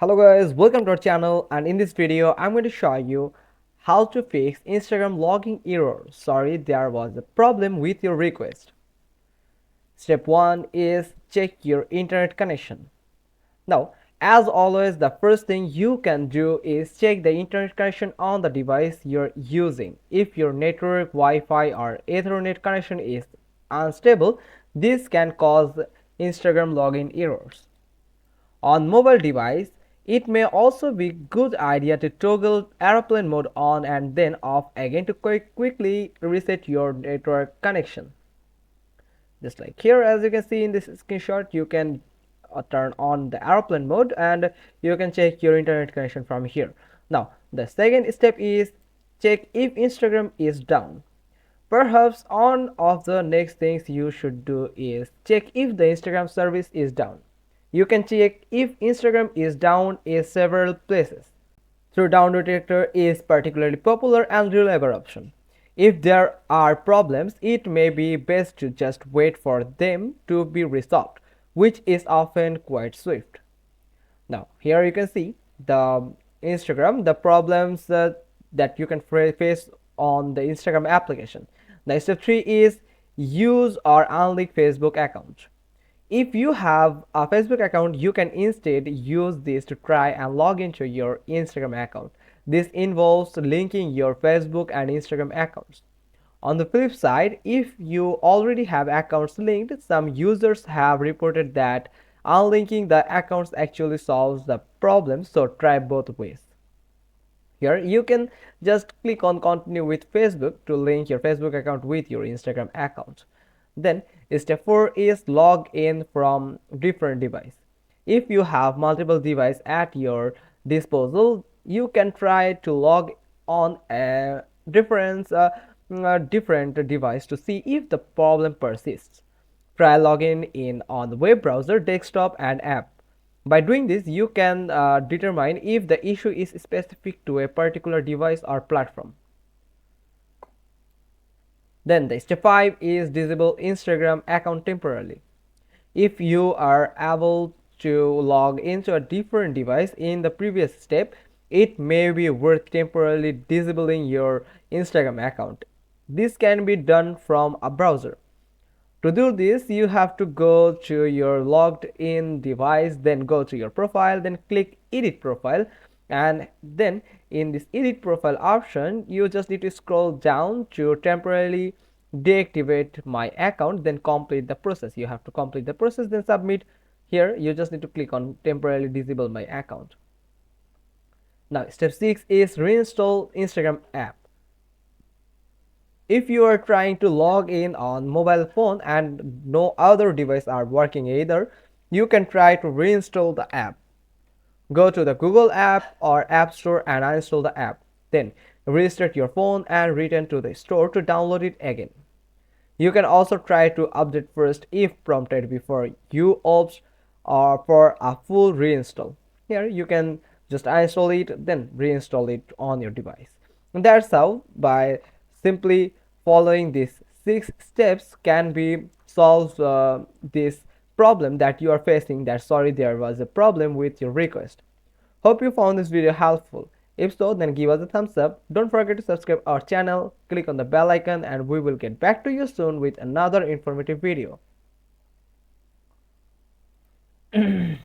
Hello guys, welcome to our channel, and in this video I'm going to show you how to fix Instagram login error. Sorry, there was a problem with your request. Step 1 is check your internet connection. Now, as always, the first thing you can do is check the internet connection on the device you're using. If your network, Wi-Fi or Ethernet connection is unstable, this can cause Instagram login errors. On mobile device, it may also be good idea to toggle airplane mode on and then off again to quickly reset your network connection. Just like here, as you can see in this screenshot, you can turn on the airplane mode and you can check your internet connection from here. Now, the second step is check if Instagram is down. Perhaps one of the next things you should do is check if the Instagram service is down. You can check if Instagram is down in several places. Through Down Detector is particularly popular and reliable option. If there are problems, it may be best to just wait for them to be resolved, which is often quite swift. Now, here you can see the Instagram, the problems that you can face on the Instagram application. The step 3 is use or unlink Facebook account. If you have a Facebook account, you can instead use this to try and log into your Instagram account. This involves linking your Facebook and Instagram accounts. On the flip side, if you already have accounts linked, some users have reported that unlinking the accounts actually solves the problem, so try both ways. Here you can just click on continue with Facebook to link your Facebook account with your Instagram account. Then step 4 is log in from different device. If you have multiple devices at your disposal, you can try to log on a different device to see if the problem persists. Try logging in on the web browser, desktop and app. By doing this, you can determine if the issue is specific to a particular device or platform. Then the step 5 is disable Instagram account temporarily. If you are able to log into a different device in the previous step, it may be worth temporarily disabling your Instagram account. This can be done from a browser. To do this, you have to go to your logged in device, then go to your profile, then click edit profile, and then in this edit profile option, you just need to scroll down to temporarily deactivate my account, then complete the process. You have to complete the process, then submit. Here you just need to click on temporarily disable my account. Now step 6 is reinstall Instagram app. If you are trying to log in on mobile phone and no other device are working either, you can try to reinstall the app. Go to the Google app or App Store and uninstall the app. Then restart your phone and return to the store to download it again. You can also try to update first if prompted before you opt for a full reinstall. Here you can just uninstall it, then reinstall it on your device. And that's how, by simply following these 6 steps, can be solve this problem that you are facing, that sorry there was a problem with your request. Hope you found this video helpful. If so, then give us a thumbs up. Don't forget to subscribe our channel, click on the bell icon, and we will get back to you soon with another informative video.